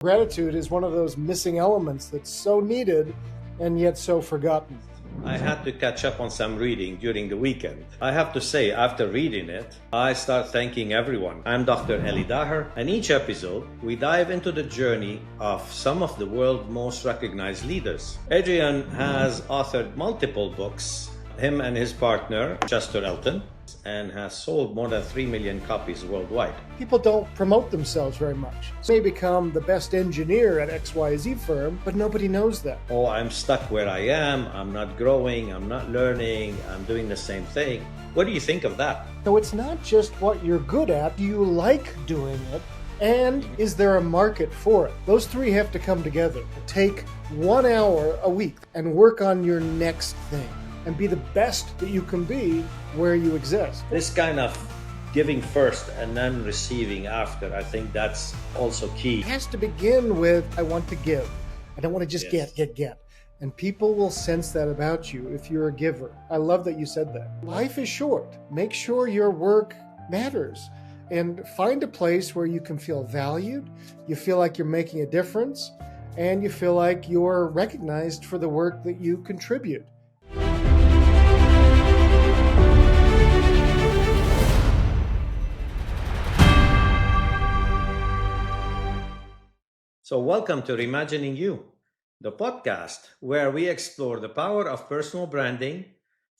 Gratitude is one of those missing elements that's so needed and yet so forgotten. I had to catch up on some reading during the weekend. I have to say, after reading it, I start thanking everyone. I'm Dr. Elie, and each episode, we dive into the journey of some of the world's most recognized leaders. Adrian has authored multiple books, him and his partner, Chester Elton, and has sold more than 3 million copies worldwide. People don't promote themselves very much. They become the best engineer at XYZ firm, but nobody knows that. Oh, I'm stuck where I am, I'm not growing, I'm not learning, I'm doing the same thing. What do you think of that? So it's not just what you're good at, do you like doing it? And is there a market for it? Those three have to come together. Take 1 hour a week and work on your next thing and be the best that you can be where you exist. This kind of giving first and then receiving after, I think that's also key. It has to begin with, I want to give. I don't want to just get. And people will sense that about you if you're a giver. I love that you said that. Life is short. Make sure your work matters and find a place where you can feel valued, you feel like you're making a difference, and you feel like you're recognized for the work that you contribute. So welcome to Reimagining You, the podcast where we explore the power of personal branding,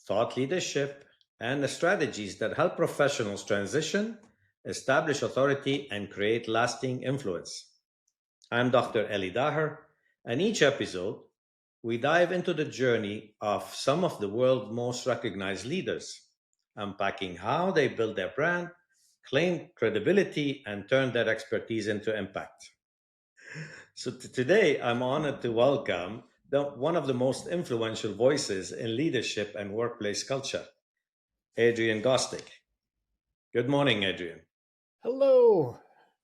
thought leadership, and the strategies that help professionals transition, establish authority, and create lasting influence. I'm Dr. Elie, and each episode, we dive into the journey of some of the world's most recognized leaders, unpacking how they build their brand, claim credibility, and turn their expertise into impact. So today, I'm honored to welcome one of the most influential voices in leadership and workplace culture, Adrian Gostick. Good morning, Adrian. Hello.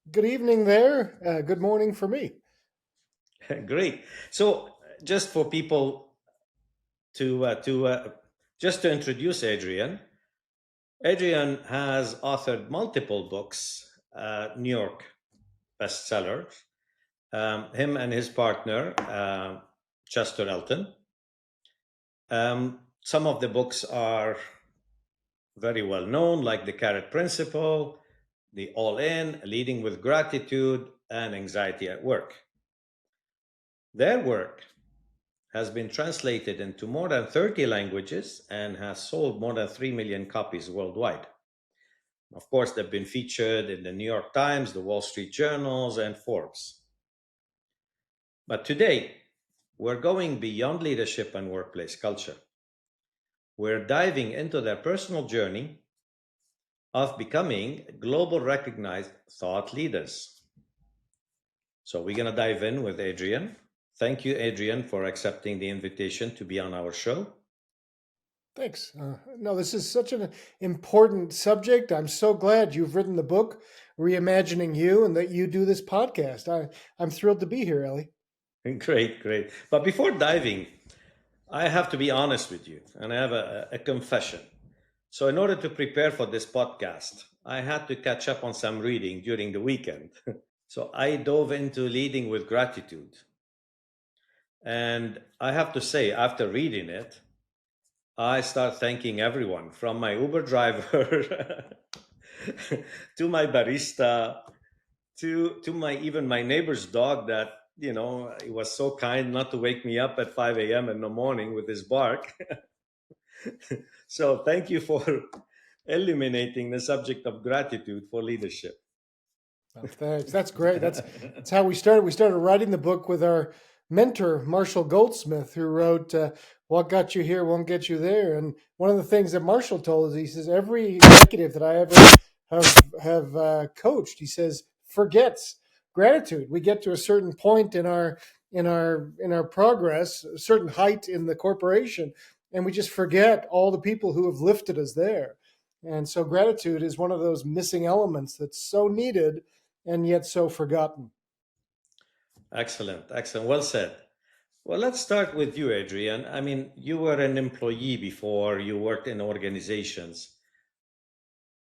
Good evening there. Good morning for me. Great. So just for people just to introduce Adrian, Adrian has authored multiple books, New York bestsellers. Him and his partner, Chester Elton. Some of the books are very well known, like The Carrot Principle, The All In, Leading with Gratitude, and Anxiety at Work. Their work has been translated into more than 30 languages and has sold more than 3 million copies worldwide. Of course, they've been featured in the New York Times, the Wall Street Journals, and Forbes. But today, we're going beyond leadership and workplace culture. We're diving into their personal journey of becoming global recognized thought leaders. So we're going to dive in with Adrian. Thank you, Adrian, for accepting the invitation to be on our show. Thanks. No, this is such an important subject. I'm so glad you've written the book, Reimagining You, and that you do this podcast. I'm thrilled to be here, Elie. Great. But before diving, I have to be honest with you, and I have a confession. So in order to prepare for this podcast, I had to catch up on some reading during the weekend. So I dove into Leading with Gratitude. And I have to say, after reading it, I start thanking everyone, from my Uber driver to my barista, to my neighbor's dog that, he was so kind not to wake me up at 5 a.m. in the morning with his bark. So thank you for eliminating the subject of gratitude for leadership. Oh, thanks. That's great. That's how we started. We started writing the book with our mentor, Marshall Goldsmith, who wrote, What Got You Here Won't Get You There. And one of the things that Marshall told us, he says, every executive that I ever have coached, he says, forgets gratitude. We get to a certain point in our progress, a certain height in the corporation, and we just forget all the people who have lifted us there. And so gratitude is one of those missing elements that's so needed and yet so forgotten. Excellent. Well said. Well, let's start with you, Adrian. I mean, you were an employee before you worked in organizations.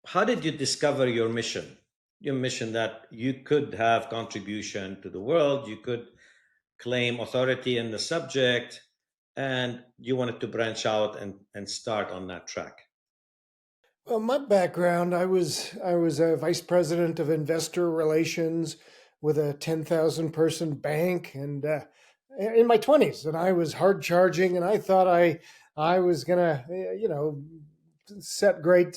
How did you discover your mission? you mentioned that you could have contribution to the world, you could claim authority in the subject, and you wanted to branch out and start on that track. Well, my background, I was a vice president of investor relations with a 10,000 person bank, and in my 20s, and I was hard charging, and I thought I was gonna set great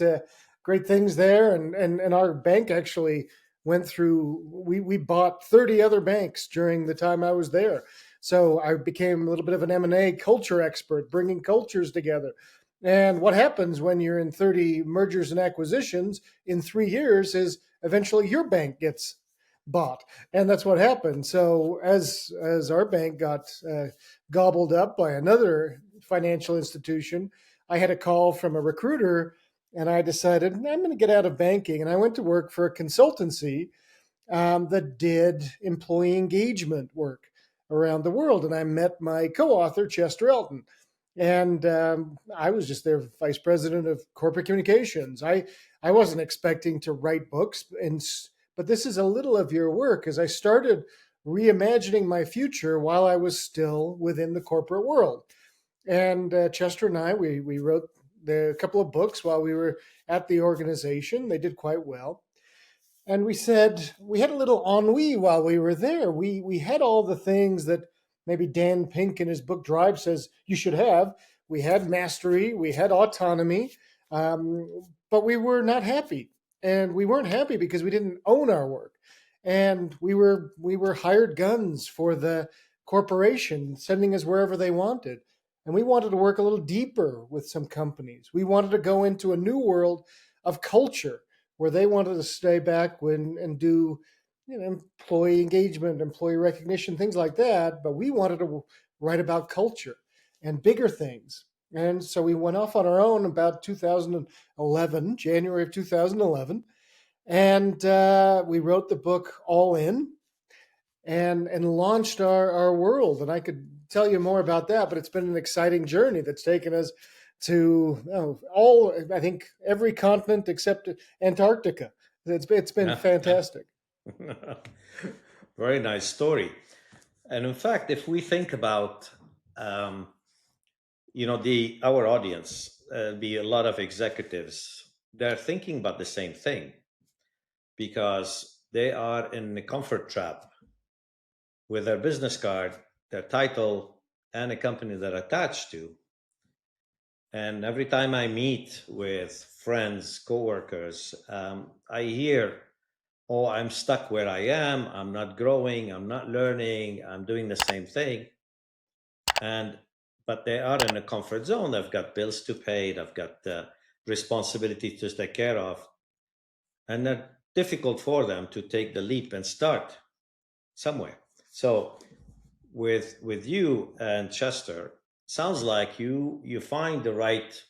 things there, and our bank actually went through. We bought 30 other banks during the time I was there, so I became a little bit of an M&A culture expert, bringing cultures together. And what happens when you're in 30 mergers and acquisitions in 3 years is eventually your bank gets bought, and that's what happened. So as our bank got gobbled up by another financial institution, I had a call from a recruiter, and I decided I'm going to get out of banking, and I went to work for a consultancy that did employee engagement work around the world. And I met my co-author Chester Elton, and I was just their vice president of corporate communications. I wasn't expecting to write books, but this is a little of your work, as I started reimagining my future while I was still within the corporate world. And Chester and I, we wrote a couple of books while we were at the organization. They did quite well. And we said we had a little ennui while we were there. We had all the things that maybe Dan Pink in his book Drive says you should have. We had mastery, we had autonomy, but we were not happy, and we weren't happy because we didn't own our work, and we were hired guns for the corporation, sending us wherever they wanted. And we wanted to work a little deeper with some companies. We wanted to go into a new world of culture where they wanted to stay back and do employee engagement, employee recognition, things like that. But we wanted to write about culture and bigger things. And so we went off on our own about 2011, January of 2011, and we wrote the book All In, and launched our world. And I could tell you more about that, but it's been an exciting journey that's taken us to all, I think, every continent except Antarctica. It's been Yeah, yeah. fantastic. Very nice story. And in fact, if we think about, um, the our audience, be a lot of executives, they're thinking about the same thing because they are in the comfort trap with their business card, their title, and a company they're attached to. And every time I meet with friends, coworkers, I hear, "Oh, I'm stuck where I am. I'm not growing. I'm not learning. I'm doing the same thing." And but they are in a comfort zone. They've got bills to pay. They've got responsibility to take care of, and they're difficult for them to take the leap and start somewhere. So with you and Chester, sounds like you find the right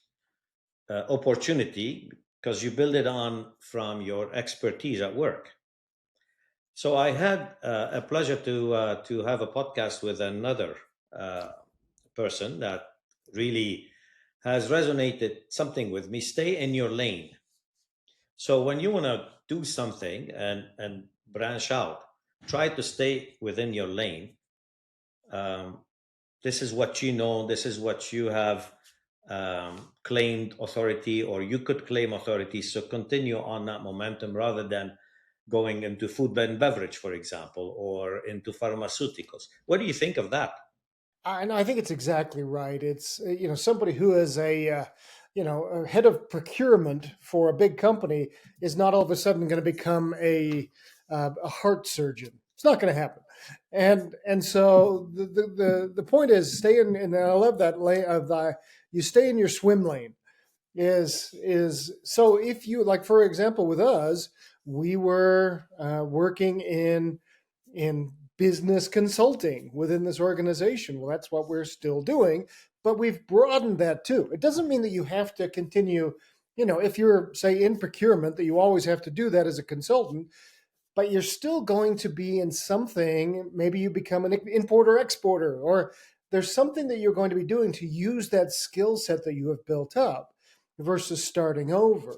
opportunity because you build it on from your expertise at work. So I had a pleasure to have a podcast with another uh, person that really has resonated something with me. Stay in your lane. So when you want to do something and branch out, try to stay within your lane. Um, this is what you know. This is what you have claimed authority, or you could claim authority. So continue on that momentum rather than going into food and beverage, for example, or into pharmaceuticals. What do you think of that? And I think it's exactly right. It's somebody who is a head of procurement for a big company is not all of a sudden going to become a heart surgeon. It's not going to happen. And so the point is stay in. And I love that lane of the you stay in your swim lane. Is so if you, like, for example, with us, we were working in business consulting within this organization. Well, that's what we're still doing, but we've broadened that too. It doesn't mean that you have to continue, if you're, say, in procurement, that you always have to do that as a consultant, but you're still going to be in something. Maybe you become an importer exporter, or there's something that you're going to be doing to use that skill set that you have built up versus starting over.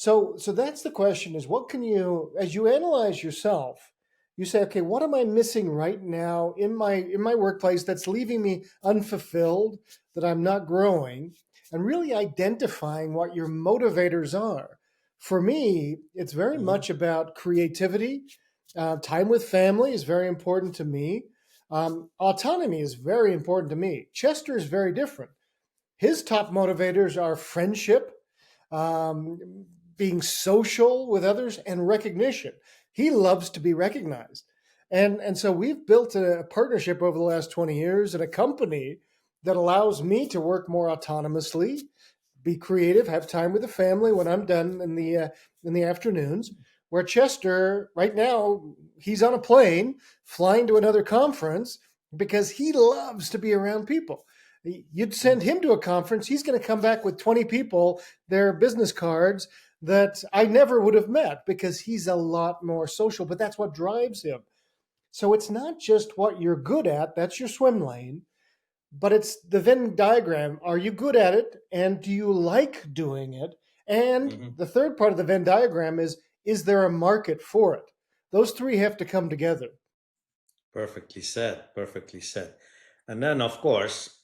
So that's the question: is what can you, as you analyze yourself, you say, okay, what am I missing right now in my workplace that's leaving me unfulfilled, that I'm not growing, and really identifying what your motivators are. For me, it's very Mhm. much about creativity. Time with family is very important to me. Autonomy is very important to me. Chester is very different. His top motivators are friendship, being social with others, and recognition. He loves to be recognized. And so we've built a partnership over the last 20 years and a company that allows me to work more autonomously, be creative, have time with the family when I'm done in the afternoons. Where Chester, right now, he's on a plane flying to another conference because he loves to be around people. You'd send him to a conference, he's going to come back with 20 people, their business cards that I never would have met because he's a lot more social, but that's what drives him. So it's not just what you're good at, that's your swim lane, but it's the Venn diagram. Are you good at it? And do you like doing it? And Mhm. the third part of the Venn diagram is there a market for it? Those three have to come together. Perfectly said. Perfectly said. And then, of course,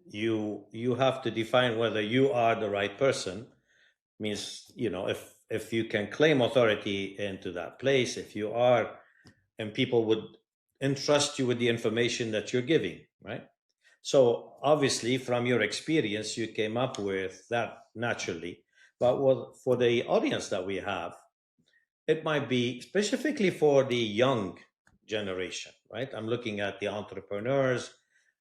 you have to define whether you are the right person. Means, if you can claim authority into that place, if you are, and people would entrust you with the information that you're giving, right? So obviously, from your experience, you came up with that naturally. But for the audience that we have, it might be specifically for the young generation, right? I'm looking at the entrepreneurs.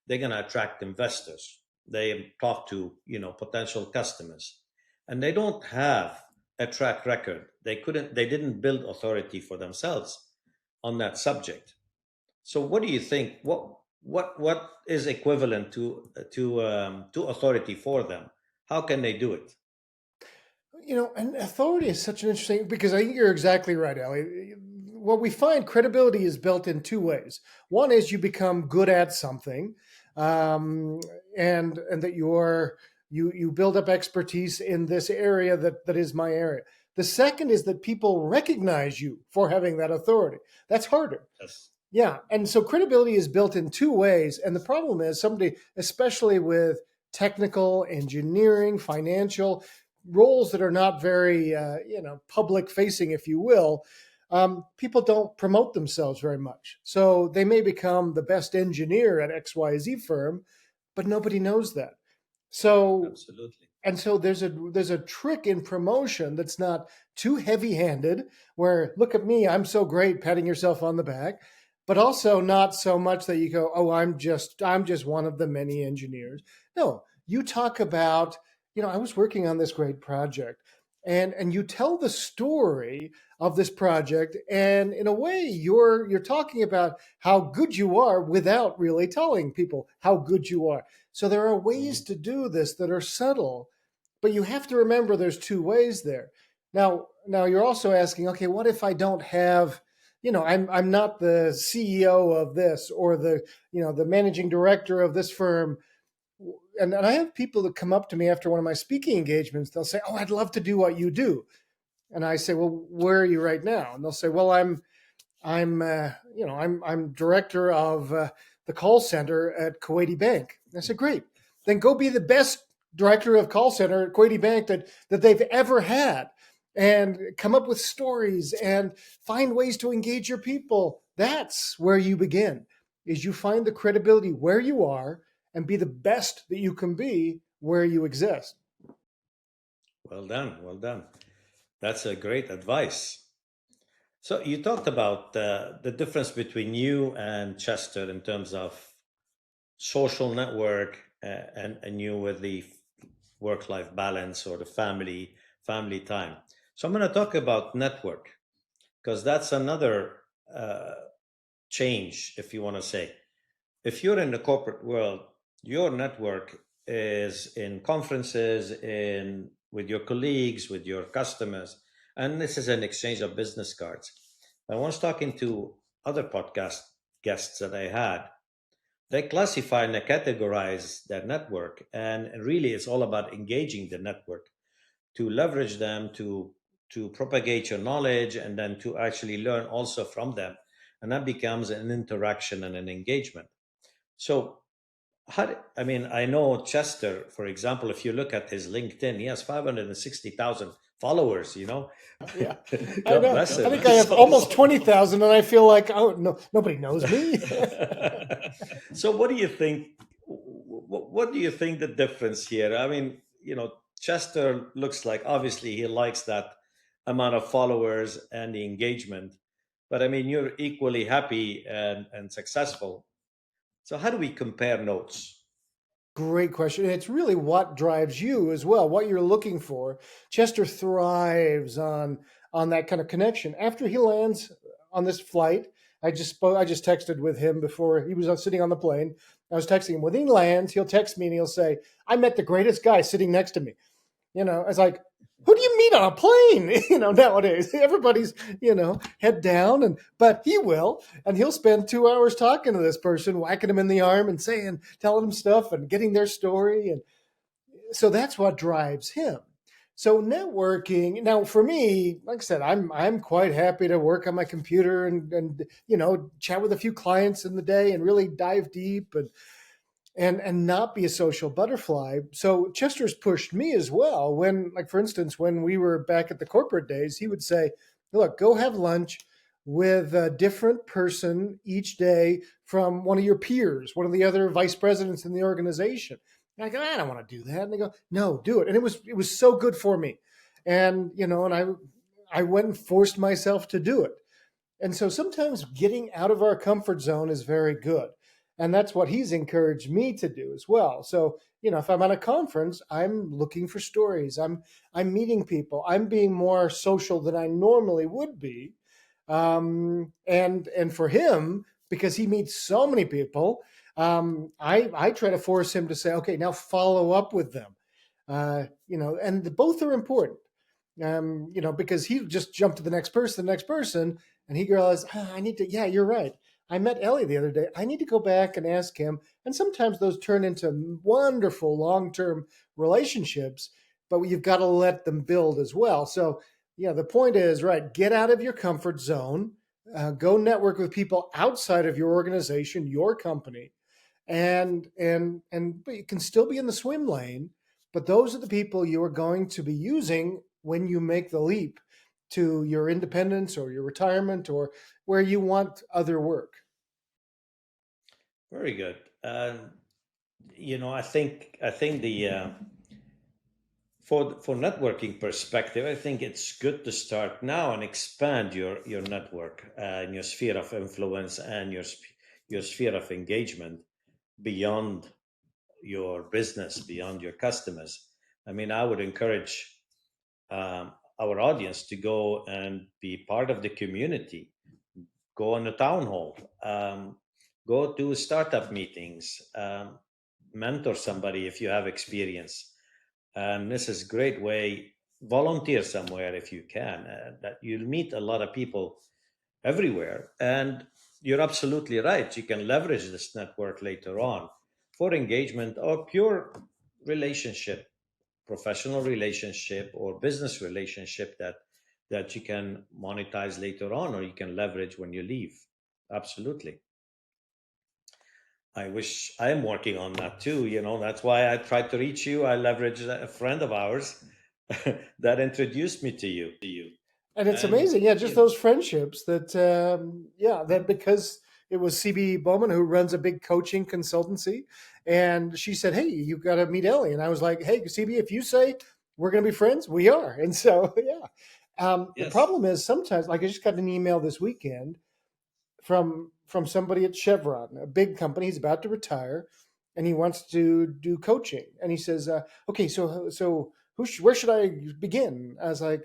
They're going to attract investors. They talk to, potential customers, and they don't have a track record. They didn't build authority for themselves on that subject. So what do you think? What is equivalent to authority for them? How can they do it? And authority is such an interesting, because I think you're exactly right, Elie. What we find, credibility is built in two ways. One is you become good at something, um, and that you build up expertise in this area that is my area. The second is that people recognize you for having that authority. That's harder. Yes. Yeah, and so credibility is built in two ways, and the problem is somebody, especially with technical, engineering, financial roles that are not very, public facing, if you will. People don't promote themselves very much, so they may become the best engineer at XYZ firm, but nobody knows that. So Absolutely. and so there's a trick in promotion that's not too heavy-handed, where look at me, I'm so great, patting yourself on the back, but also not so much that you go, oh, I'm just one of the many engineers. No, you talk about, I was working on this great project, and you tell the story of this project, and in a way you're talking about how good you are without really telling people how good you are. So there are ways Mhm. to do this that are subtle, but you have to remember there's two ways there. Now you're also asking, okay, what if I don't have, I'm not the CEO of this, or the managing director of this firm. And I have people that come up to me after one of my speaking engagements. They'll say, "Oh, I'd love to do what you do." And I say, "Well, where are you right now?" And they'll say, "Well, I'm director of the call center at Kuwaiti Bank." And I said, "Great, then go be the best director of call center at Kuwaiti Bank that they've ever had, and come up with stories and find ways to engage your people." That's where you begin. Is you find the credibility where you are and be the best that you can be where you exist. Well done. Well done. That's a great advice. So you talked about the difference between you and Chester in terms of social network, and you with the work-life balance or the family time. So I'm going to talk about network, because that's another uh, change, if you want to say. If you're in the corporate world, your network is in conferences, in with your colleagues, with your customers, and this is an exchange of business cards. I was talking to other podcast guests that I had. They classify and they categorize their network, and really it's all about engaging the network. to leverage them to propagate your knowledge and then to actually learn also from them. And that becomes an interaction and an engagement. So I mean, I know Chester, for example, if you look at his LinkedIn, he has 560,000 followers, you know. Yeah, I God know. bless I him. think I have almost 20,000, and I feel like, oh no, nobody knows me. So what do you think? What do you think the difference here? I mean, Chester looks like obviously he likes that amount of followers and the engagement, but I mean, you're equally happy and successful. So how do we compare notes? Great question. And it's really what drives you as well, what you're looking for. Chester thrives on that kind of connection. After he lands on this flight, I just texted with him before he was sitting on the plane. I was texting him. When he lands, he'll text me and he'll say, "I met the greatest guy sitting next to me." It's like, who do you meet on a plane? Nowadays everybody's, head down, but he will, and he'll spend 2 hours talking to this person, whacking him in the arm and telling him stuff and getting their story. And so that's what drives him. So networking now for me, like I said, I'm quite happy to work on my computer and chat with a few clients in the day and really dive deep and not be a social butterfly. So Chester's pushed me as well. When, like for instance, when we were back at the corporate days, he would say, "Look, go have lunch with a different person each day from one of your peers, one of the other vice presidents in the organization." And I go, "I don't want to do that." And they go, "No, do it." And it was so good for me. And I went and forced myself to do it. And so sometimes getting out of our comfort zone is very good. And that's what he's encouraged me to do as well. So, if I'm at a conference, I'm looking for stories. I'm meeting people. I'm being more social than I normally would be. And for him, because he meets so many people, I try to force him to say, okay, now follow up with them. And both are important. Because he just jumped to the next person, and he realized, I need to, yeah, you're right. I met Elie the other day. I need to go back and ask him. And sometimes those turn into wonderful long-term relationships, but you've got to let them build as well. So, yeah, the point is, right, get out of your comfort zone, go network with people outside of your organization, your company, but you can still be in the swim lane, but those are the people you are going to be using when you make the leap to your independence or your retirement or where you want other work. Very good. I think the for networking perspective, I think it's good to start now and expand your network and your sphere of influence and your sphere of engagement beyond your business, beyond your customers. I mean, I would encourage our audience to go and be part of the community, go on a town hall, go to startup meetings, mentor somebody if you have experience. And this is a great way, volunteer somewhere if you can. That you'll meet a lot of people everywhere. And you're absolutely right. You can leverage this network later on for engagement or pure relationship, professional relationship or business relationship that you can monetize later on or you can leverage when you leave. Absolutely. I wish I am working on that too. That's why I tried to reach you. I leveraged a friend of ours that introduced me to you. And it's And amazing, yeah, just you know, those friendships that because it was CB Bowman who runs a big coaching consultancy, and she said, "Hey, you've got to meet Elie," and I was like, "Hey, CB, if you say we're going to be friends, we are." And so, yeah. The yes, problem is sometimes, like I just got an email this weekend from somebody at Chevron, a big company. He's about to retire, and he wants to do coaching. And he says, "Okay, so where should I begin?" I was like,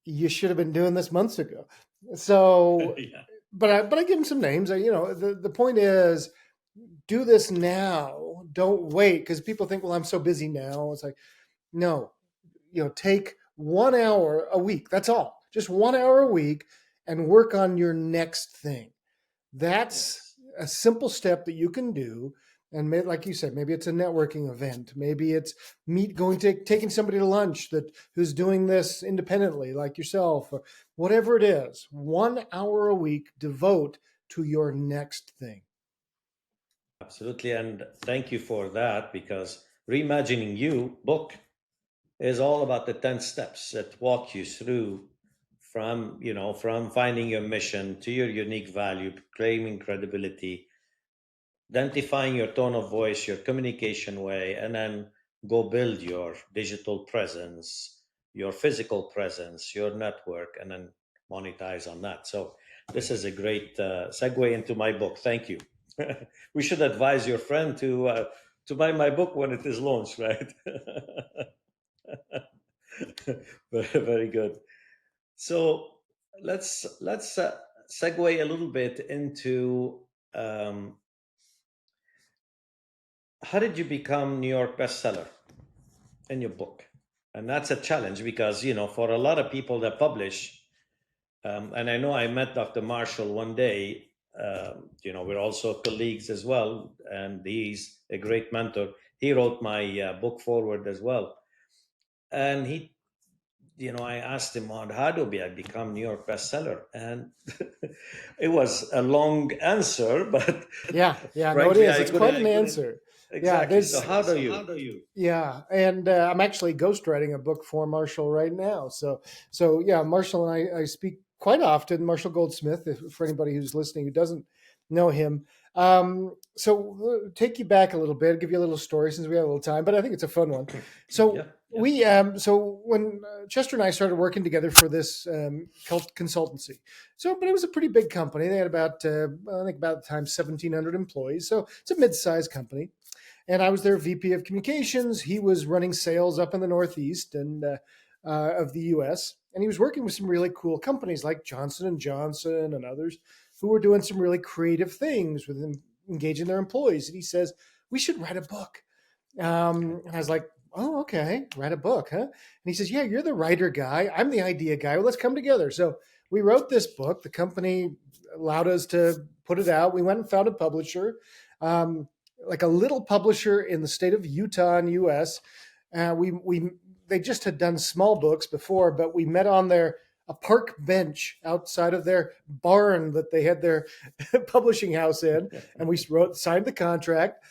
"You should have been doing this months ago." So, yeah, but I give him some names. The point is, do this now. Don't wait, because people think, "Well, I'm so busy now." It's like, no, take 1 hour a week. That's all. Just 1 hour a week, and work on your next thing. That's yes. a simple step that you can do. And like you said, maybe it's a networking event. Maybe it's taking somebody to lunch who's doing this independently, like yourself, or whatever it is. 1 hour a week devote to your next thing. Absolutely. And thank you for that, because Reimagining You book is all about the 10 steps that walk you through from finding your mission to your unique value, claiming credibility, identifying your tone of voice, your communication way, and then go build your digital presence, your physical presence, your network, and then monetize on that. So this is a great segue into my book. Thank you. We should advise your friend to buy my book when it is launched, right? Very, very good. So let's segue a little bit into um, how did you become New York bestseller in your book? And that's a challenge because for a lot of people that publish, and I know I met Dr. Marshall one day. We're also colleagues as well, and he's a great mentor. He wrote my book forward as well, and I asked him on how do I become New York bestseller, and it was a long answer, but Yeah, no, it frankly, is. It's quite an answer. Yeah, exactly. So how do you? Yeah, and I'm actually ghostwriting a book for Marshall right now. So yeah, Marshall and I speak quite often. Marshall Goldsmith, for anybody who's listening who doesn't know him. So take you back a little bit, give you a little story since we have a little time, but I think it's a fun one. So Yeah. so when Chester and I started working together for this consultancy, but it was a pretty big company. They had about I think about the time 1,700 employees. So it's a mid-sized company. And I was their VP of communications. He was running sales up in the Northeast of the U.S. And he was working with some really cool companies like Johnson and Johnson and others who were doing some really creative things with engaging their employees. And he says, "We should write a book." And I was like, "Oh, okay, write a book, huh?" And he says, "Yeah, you're the writer guy. I'm the idea guy. Well, let's come together." So we wrote this book. The company allowed us to put it out. We went and found a publisher. Like a little publisher in the state of Utah in the U.S. They just had done small books before, but we met on a park bench outside of their barn that they had their publishing house in, and we signed the contract.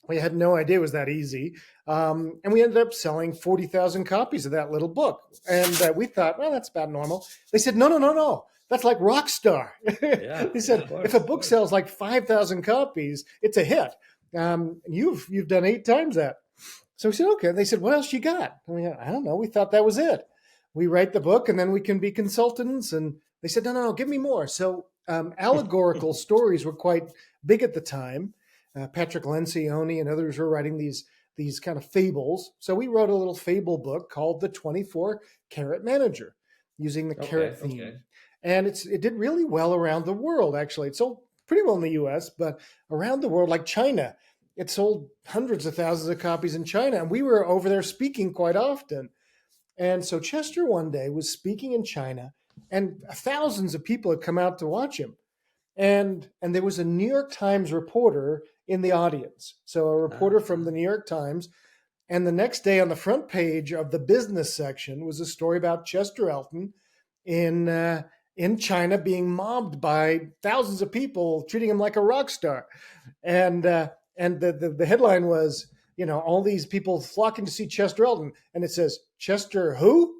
We had no idea it was that easy, and we ended up selling 40,000 copies of that little book. And we thought, well, that's about normal. They said, no. That's like Rockstar. Yeah, They said, if a book sells like 5,000 copies, it's a hit. You've done 8 times that. So we said, okay. They said, what else you got? And we, I don't know. We thought that was it. We write the book and then we can be consultants. And they said, no, give me more. So allegorical stories were quite big at the time. Patrick Lencioni and others were writing these kind of fables. So we wrote a little fable book called The 24 Carat Manager, using the carrot theme. Okay. And it did really well around the world, actually. It sold pretty well in the US, but around the world, like China, it sold hundreds of thousands of copies in China. And we were over there speaking quite often. And so Chester one day was speaking in China, and thousands of people had come out to watch him. And there was a New York Times reporter in the audience. So a reporter from the New York Times. And the next day on the front page of the business section was a story about Chester Elton in China being mobbed by thousands of people, treating him like a rock star. And the headline was, all these people flocking to see Chester Elton. And it says, Chester who? ?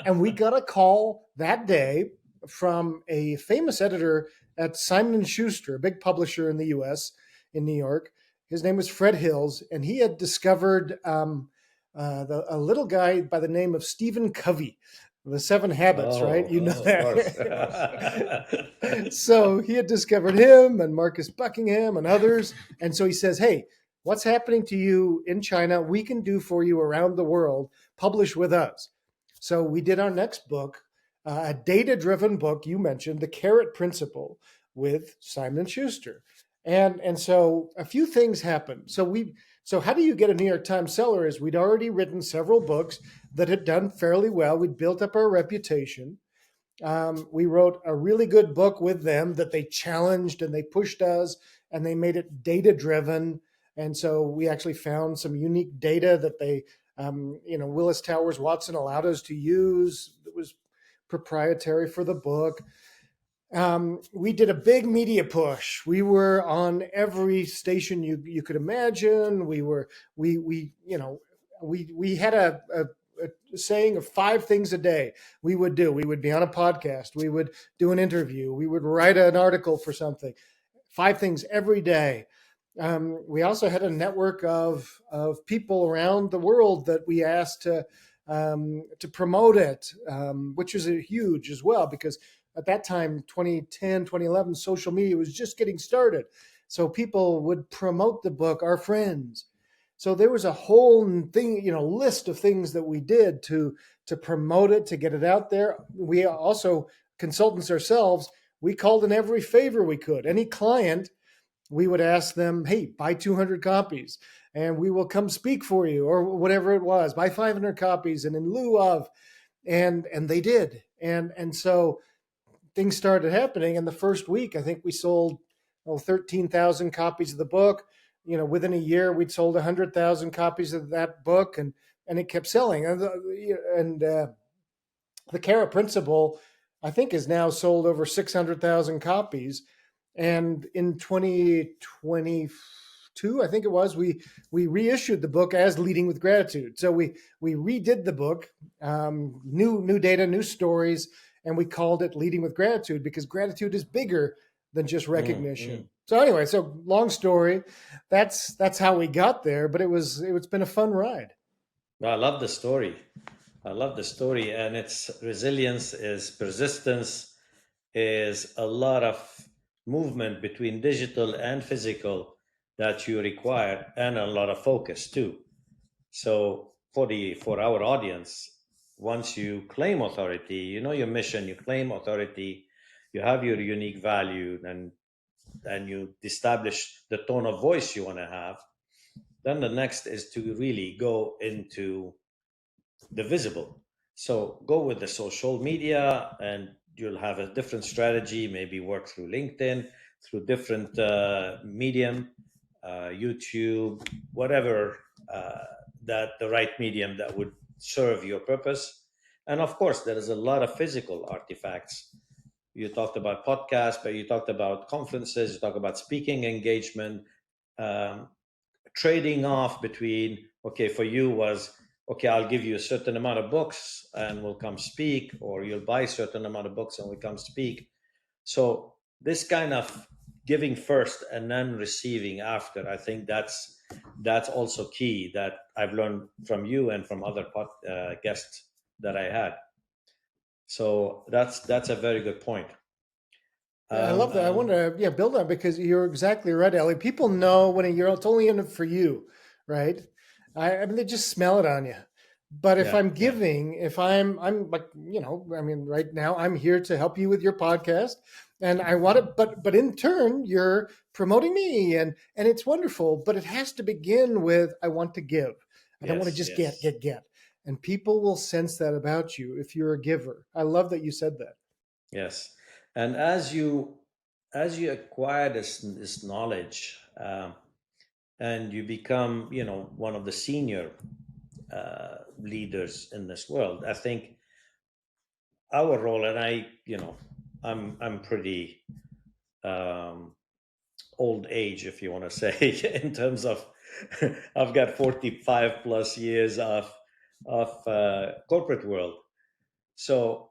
And we got a call that day from a famous editor at Simon & Schuster, a big publisher in the U.S., in New York. His name was Fred Hills, and he had discovered a little guy by the name of Stephen Covey, the 7 Habits, right? You know that. So he had discovered him and Marcus Buckingham and others. And so he says, hey, what's happening to you in China, we can do for you around the world. Publish with us. So we did our next book, a data-driven book, you mentioned, The Carrot Principle, with Simon & Schuster. And so a few things happened. So how do you get a New York Times seller is we'd already written several books that had done fairly well. We'd built up our reputation. We wrote a really good book with them that they challenged and they pushed us and they made it data driven. And so we actually found some unique data that they, Willis Towers Watson allowed us to use. That was proprietary for the book. We did a big media push. We were on every station you could imagine. We had a saying of 5 things a day we would do. We would be on a podcast. We would do an interview. We would write an article for something. 5 things every day. We also had a network of people around the world that we asked to promote it, which was huge as well, because at that time, 2010, 2011, social media was just getting started. So people would promote the book, our friends. So there was a whole thing, list of things that we did to promote it, to get it out there. We also, consultants ourselves, we called in every favor we could. Any client, we would ask them, hey, buy 200 copies and we will come speak for you, or whatever it was, buy 500 copies and in lieu of, and they did. And so things started happening. And the first week, I think we sold 13,000 copies of the book. Within a year, we'd sold 100,000 copies of that book, and it kept selling. And the Carrot Principle, I think, is now sold over 600,000 copies. And in 2022, I think it was, we reissued the book as Leading with Gratitude. So we redid the book, new data, new stories, and we called it Leading with Gratitude because gratitude is bigger than just recognition. So anyway, so long story, that's how we got there. But it's been a fun ride. I love the story. I love the story, and its resilience is persistence, is a lot of movement between digital and physical that you require, and a lot of focus too. So for our audience, once you claim authority, you know your mission, you claim authority, you have your unique value, and you establish the tone of voice you want to have, then the next is to really go into the visible. So go with the social media, and you'll have a different strategy. Maybe work through LinkedIn, through different medium, YouTube, whatever that the right medium that would serve your purpose. And of course, there is a lot of physical artifacts. You talked about podcasts, but you talked about conferences. You talk about speaking engagement. Um, Trading off between, okay, for you was, okay, I'll give you a certain amount of books and we'll come speak, or you'll buy a certain amount of books and we'll come speak. So this kind of giving first and then receiving after, I think that's also key, that I've learned from you and from other guests that I had. So that's a very good point. I love that. I want to build on, because you're exactly right, Elie. People know when it's only in it for you, right? I mean, they just smell it on you. But if Yeah, I'm yeah. giving, if I'm like, I mean, right now I'm here to help you with your podcast, and I want to, but in turn, you're promoting me, and it's wonderful. But it has to begin with, I want to give. I don't want to Yes, just yes, get. And people will sense that about you if you're a giver. I love that you said that. yes. And as you acquire this knowledge, and you become, one of the senior leaders in this world, I think our role, and I'm pretty um, old age, if you want to say, in terms of I've got 45 plus years of corporate world. So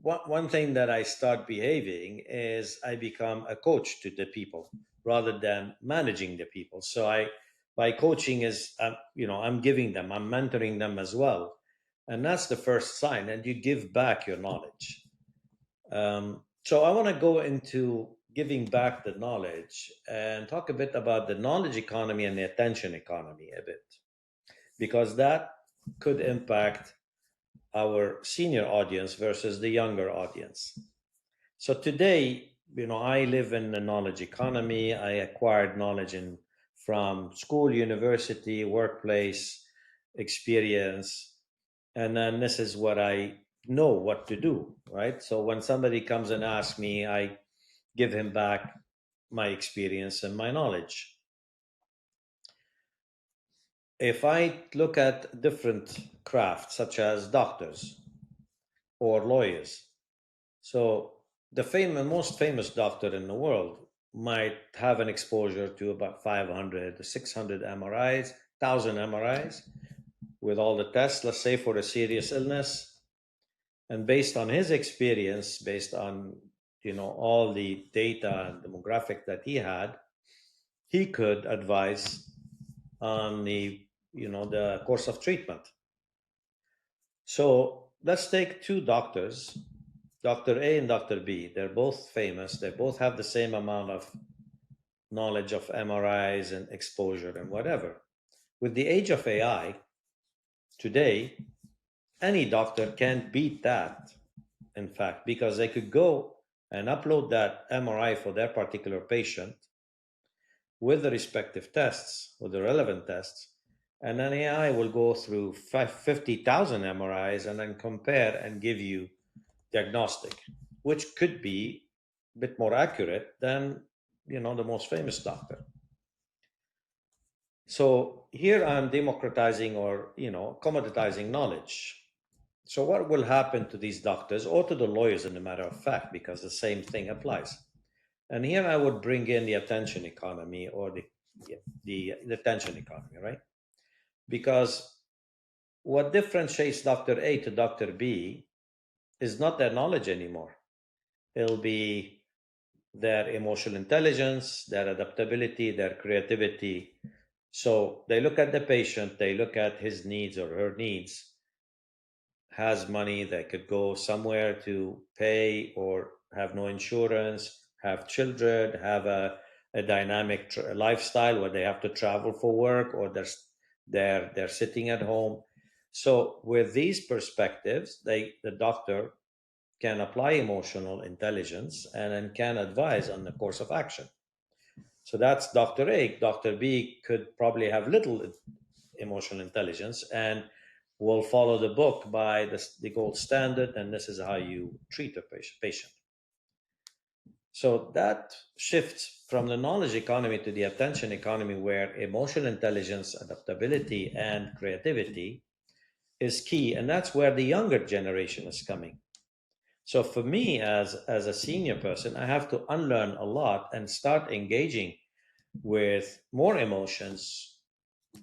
one thing that I start behaving is I become a coach to the people rather than managing the people. So by coaching is, I'm giving them, I'm mentoring them as well, and that's the first sign. And you give back your knowledge. So I want to go into giving back the knowledge and talk a bit about the knowledge economy and the attention economy a bit, because that could impact our senior audience versus the younger audience. So today, I live in the knowledge economy. I acquired knowledge from school, university, workplace experience, and then this is what I know what to do, right? So when somebody comes and asks me, I give him back my experience and my knowledge. If I look at different crafts, such as doctors or lawyers, so the most famous doctor in the world might have an exposure to about 500 to 600 MRIs, 1,000 MRIs with all the tests, let's say for a serious illness. And based on his experience, based on all the data and demographic that he had, he could advise on the course of treatment. So let's take two doctors, Dr. A and Dr. B. They're both famous. They both have the same amount of knowledge of MRIs and exposure and whatever. With the age of AI today, any doctor can beat that, in fact, because they could go and upload that MRI for their particular patient with the respective tests, with the relevant tests, and then AI will go through 50,000 MRIs and then compare and give you diagnostic, which could be a bit more accurate than the most famous doctor. So here I'm democratizing or commoditizing knowledge. So what will happen to these doctors or to the lawyers, in a matter of fact, because the same thing applies. And here I would bring in the attention economy or the attention economy, right? Because what differentiates Dr. A to Dr. B is not their knowledge anymore. It'll be their emotional intelligence, their adaptability, their creativity. So they look at the patient, they look at his needs or her needs, has money that could go somewhere to pay or have no insurance, have children, have a dynamic lifestyle where they have to travel for work or they're sitting at home. So with these perspectives, the doctor can apply emotional intelligence and then can advise on the course of action. So that's Dr. A. Dr. B could probably have little emotional intelligence and will follow the book by the gold standard, and this is how you treat a patient. So that shifts from the knowledge economy to the attention economy, where emotional intelligence, adaptability, and creativity is key, and that's where the younger generation is coming. So for me, as a senior person, I have to unlearn a lot and start engaging with more emotions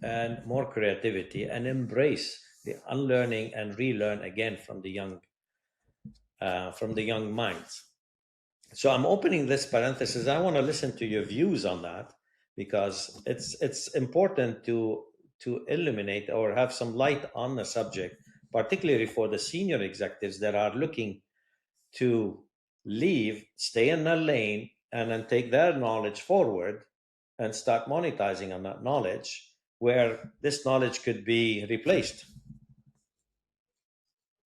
and more creativity and embrace the unlearning and relearn again from the young minds. So I'm opening this parenthesis. I want to listen to your views on that because it's important to illuminate or have some light on the subject, particularly for the senior executives that are looking to leave, stay in their lane, and then take their knowledge forward and start monetizing on that knowledge where this knowledge could be replaced.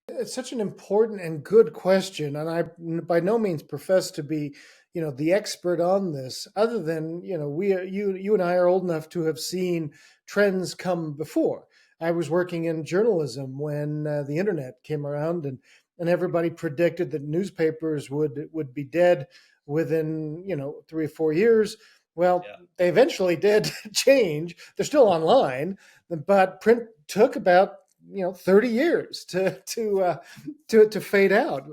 It's such an important and good question, and I by no means profess to be, the expert on this. Other than you and I are old enough to have seen trends come before. I was working in journalism when the internet came around, and everybody predicted that newspapers would be dead within 3 or 4 years. Well, Yeah. they eventually did change. They're still online, but print took about 30 years to fade out,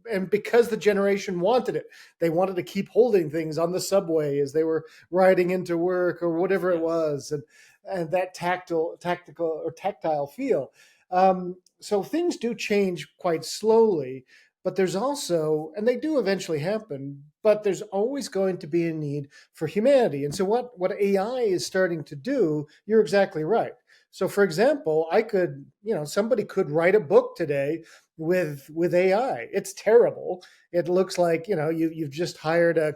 and because the generation wanted it, they wanted to keep holding things on the subway as they were riding into work or whatever it Yes. was, and that tactile feel. So things do change quite slowly, but there's also, and they do eventually happen, but there's always going to be a need for humanity. And so what AI is starting to do, you're exactly right. So, for example, somebody could write a book today with AI. It's terrible. It looks like you've just hired a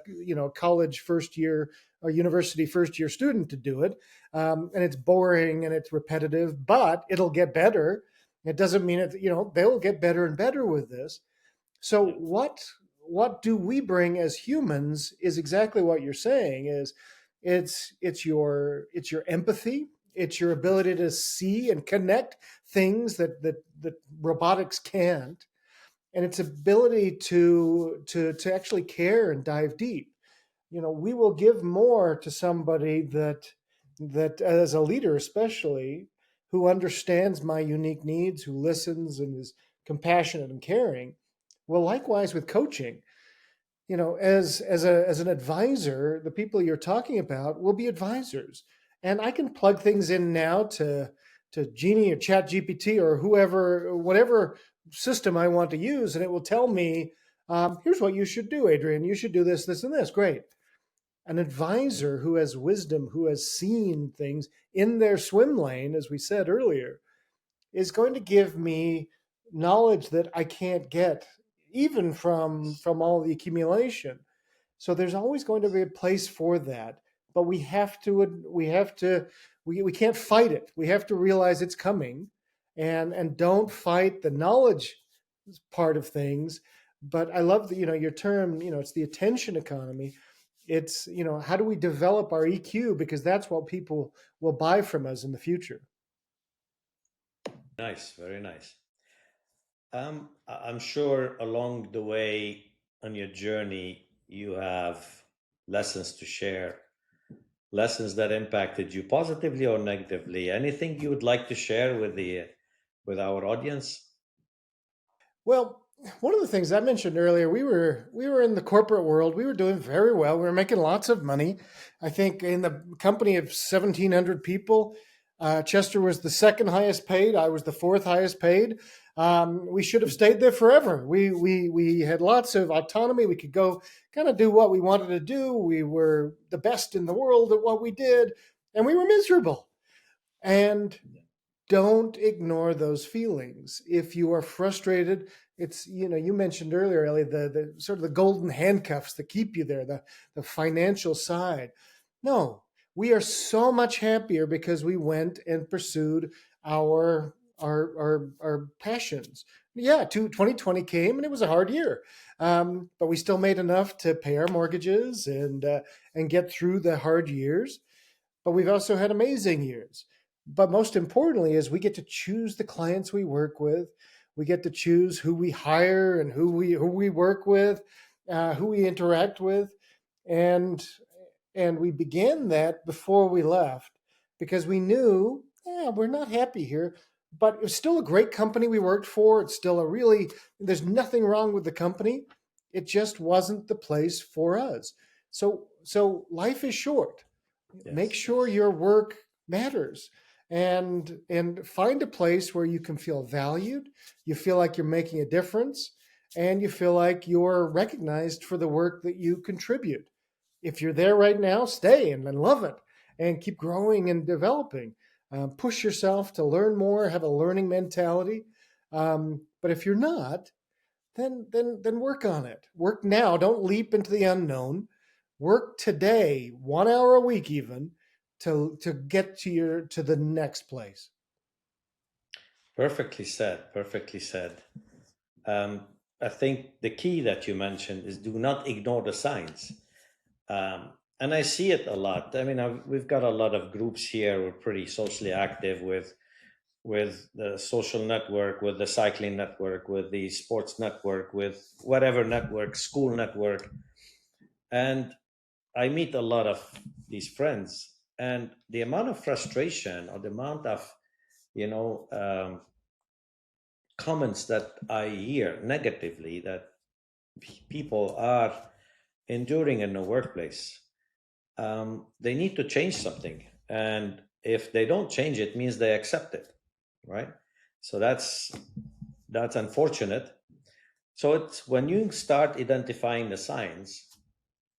college first year or university first year student to do it, and it's boring and it's repetitive. But it'll get better. It doesn't mean it. They'll get better and better with this. So Yeah. what do we bring as humans is exactly what you're saying is it's your empathy, it's your ability to see and connect things that robotics can't. and its ability to actually care and dive deep. We will give more to somebody that as a leader, especially, who understands my unique needs, who listens and is compassionate and caring. Well, likewise with coaching, as an advisor, the people you're talking about will be advisors, and I can plug things in now to Genie or Chat GPT or whoever, whatever system I want to use, and it will tell me, here's what you should do, Adrian. You should do this, this, and this. Great. An advisor who has wisdom, who has seen things in their swim lane, as we said earlier, is going to give me knowledge that I can't get even from all the accumulation. So there's always going to be a place for that, but we can't fight it. We have to realize it's coming, and don't fight the knowledge part of things. But I love your term, it's the attention economy. It's, how do we develop our EQ, because that's what people will buy from us in the future. Nice, very nice. I'm sure along the way on your journey, you have lessons to share, lessons that impacted you positively or negatively. Anything you would like to share with our audience? Well, one of the things I mentioned earlier, we were in the corporate world. We were doing very well. We were making lots of money. I think in the company of 1,700 people, Chester was the second highest paid. I was the fourth highest paid. We should have stayed there forever. We had lots of autonomy. We could go kind of do what we wanted to do. We were the best in the world at what we did, and we were miserable. And don't ignore those feelings. If you are frustrated, it's, you mentioned earlier, Elie, the sort of the golden handcuffs that keep you there, the financial side. No, we are so much happier because we went and pursued our passions. Yeah, 2020 came and it was a hard year, but we still made enough to pay our mortgages and get through the hard years. But we've also had amazing years. But most importantly is we get to choose the clients we work with. We get to choose who we hire and who we work with, who we interact with, and we began that before we left, because we knew, yeah, we're not happy here, but it was still a great company we worked for. It's still there's nothing wrong with the company. It just wasn't the place for us. So life is short. Make Yes, sure yes. your work matters, and find a place where you can feel valued, you feel like you're making a difference, and you feel like you're recognized for the work that you contribute. If you're there right now, stay and love it, and keep growing and developing. Push yourself to learn more, have a learning mentality. But if you're not, then work on it. Work now. Don't leap into the unknown. Work today, 1 hour a week even, to get to the next place. Perfectly said. Perfectly said. Um, I think the key that you mentioned is do not ignore the signs. And I see it a lot. I mean, we've got a lot of groups here. We're pretty socially active with the social network, with the cycling network, with the sports network, with whatever network, school network. And I meet a lot of these friends, and the amount of frustration or the amount of, you know, comments that I hear negatively that people are enduring in the workplace, they need to change something. And if they don't change it, means they accept it, right? So that's unfortunate. So it's when you start identifying the signs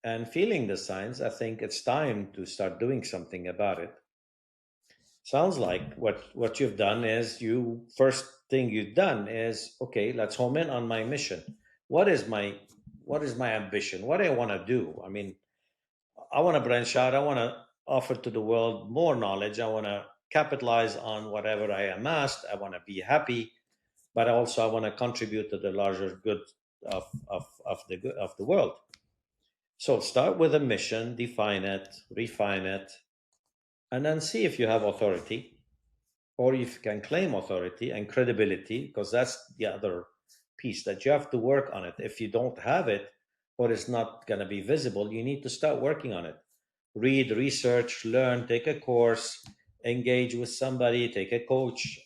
and feeling the signs, I think it's time to start doing something about it. Sounds like what you've done is you first thing you've done is, okay, let's home in on my mission. What is my ambition? What do I want to do? I mean, I want to branch out. I want to offer to the world more knowledge. I want to capitalize on whatever I amassed. I want to be happy, but also I want to contribute to the larger good of the world. So start with a mission, define it, refine it, and then see if you have authority or if you can claim authority and credibility, because that's the other piece that you have to work on it. If you don't have it, or it's not going to be visible, you need to start working on it. Read, research, learn, take a course, engage with somebody, take a coach,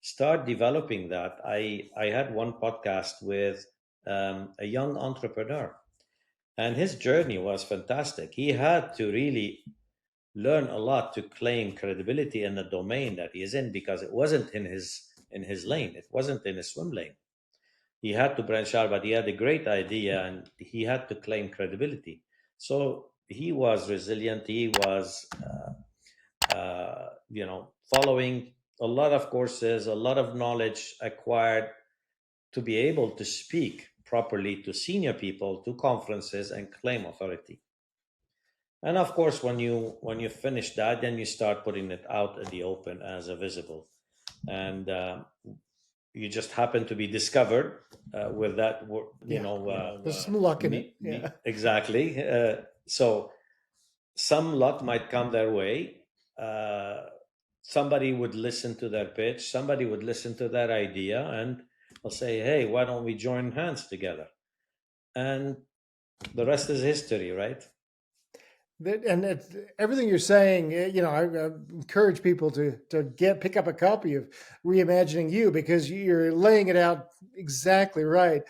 start developing that. I had one podcast with a young entrepreneur, and his journey was fantastic. He had to really learn a lot to claim credibility in the domain that he is in, because it wasn't in his lane. It wasn't in his swim lane. He had to branch out, but he had a great idea and he had to claim credibility. So he was resilient. He was, following a lot of courses, a lot of knowledge acquired to be able to speak properly to senior people, to conferences, and claim authority. And of course, when you finish that, then you start putting it out in the open as a visible, and you just happen to be discovered with that. There's some luck in it. Yeah, exactly. So some luck might come their way. Somebody would listen to their pitch. Somebody would listen to that idea, and they'll say, "Hey, why don't we join hands together?" And the rest is history, right? And everything you're saying, I encourage people to pick up a copy of Reimagining You, because you're laying it out exactly right.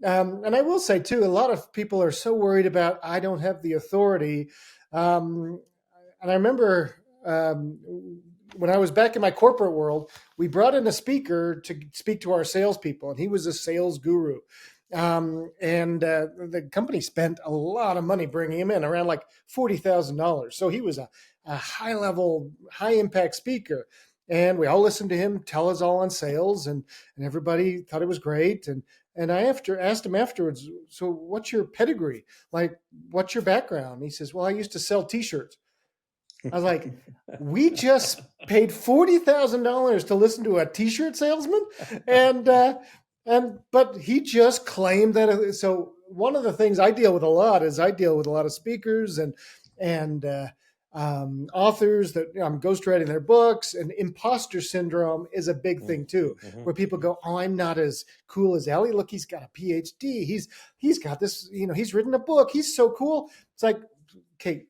And I will say too, a lot of people are so worried about, I don't have the authority. And I remember when I was back in my corporate world, we brought in a speaker to speak to our salespeople, and he was a sales guru. And the company spent a lot of money bringing him in, around like $40,000. So he was a high level, high impact speaker. And we all listened to him tell us all on sales, and everybody thought it was great. And I asked him afterwards, so what's your pedigree? Like, what's your background? He says, well, I used to sell t-shirts. I was like, we just paid $40,000 to listen to a t-shirt salesman? But he just claimed that. So one of the things I deal with a lot of speakers and authors that I'm ghostwriting their books, and imposter syndrome is a big thing too, where people go, "Oh, I'm not as cool as Elie. Look, he's got a PhD. He's got this. He's written a book. He's so cool." It's like, okay,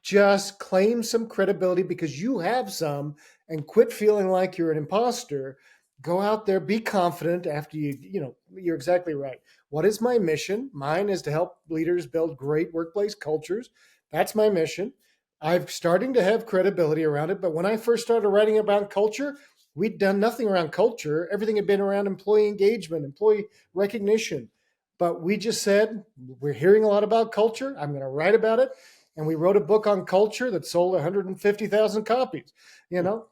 just claim some credibility because you have some, and quit feeling like you're an imposter. Go out there, be confident after you're exactly right. What is my mission? Mine is to help leaders build great workplace cultures. That's my mission. I'm starting to have credibility around it. But when I first started writing about culture, we'd done nothing around culture. Everything had been around employee engagement, employee recognition. But we just said, we're hearing a lot about culture. I'm going to write about it. And we wrote a book on culture that sold 150,000 copies.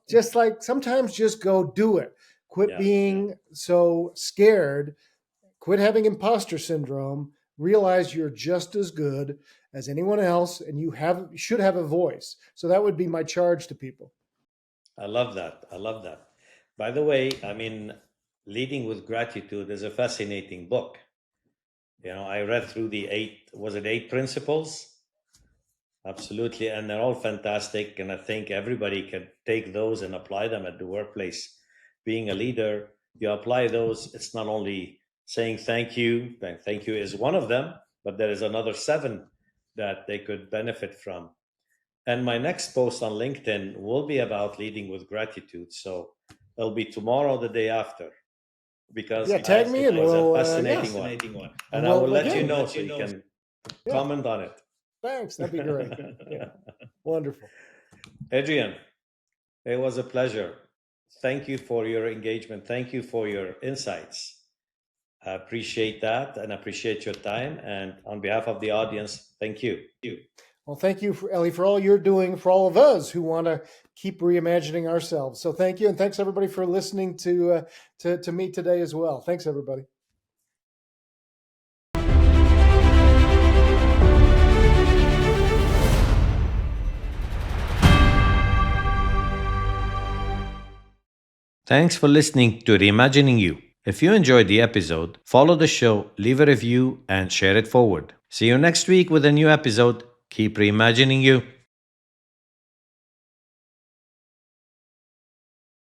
Just like, sometimes just go do it. Quit being so scared. Quit having imposter syndrome. Realize you're just as good as anyone else, and you should have a voice. So that would be my charge to people. I love that. By the way, Leading with Gratitude is a fascinating book. I read through the 8 principles? Absolutely. And they're all fantastic. And I think everybody can take those and apply them at the workplace. Being a leader, you apply those. It's not only saying thank you. Thank you is one of them, but there is another 7 that they could benefit from. And my next post on LinkedIn will be about leading with gratitude. So it'll be tomorrow, the day after, because tag me and we'll a fascinating one. And I will let you know so you can comment on it. Thanks. That'd be great. Yeah. Wonderful. Adrian, it was a pleasure. Thank you for your engagement. Thank you for your insights. I appreciate that and appreciate your time. And on behalf of the audience, thank you. Well, thank you, Elie, for all you're doing for all of us who want to keep reimagining ourselves. So thank you. And thanks, everybody, for listening to me today as well. Thanks, everybody. Thanks for listening to Reimagining You. If you enjoyed the episode, follow the show, leave a review, and share it forward. See you next week with a new episode. Keep reimagining you.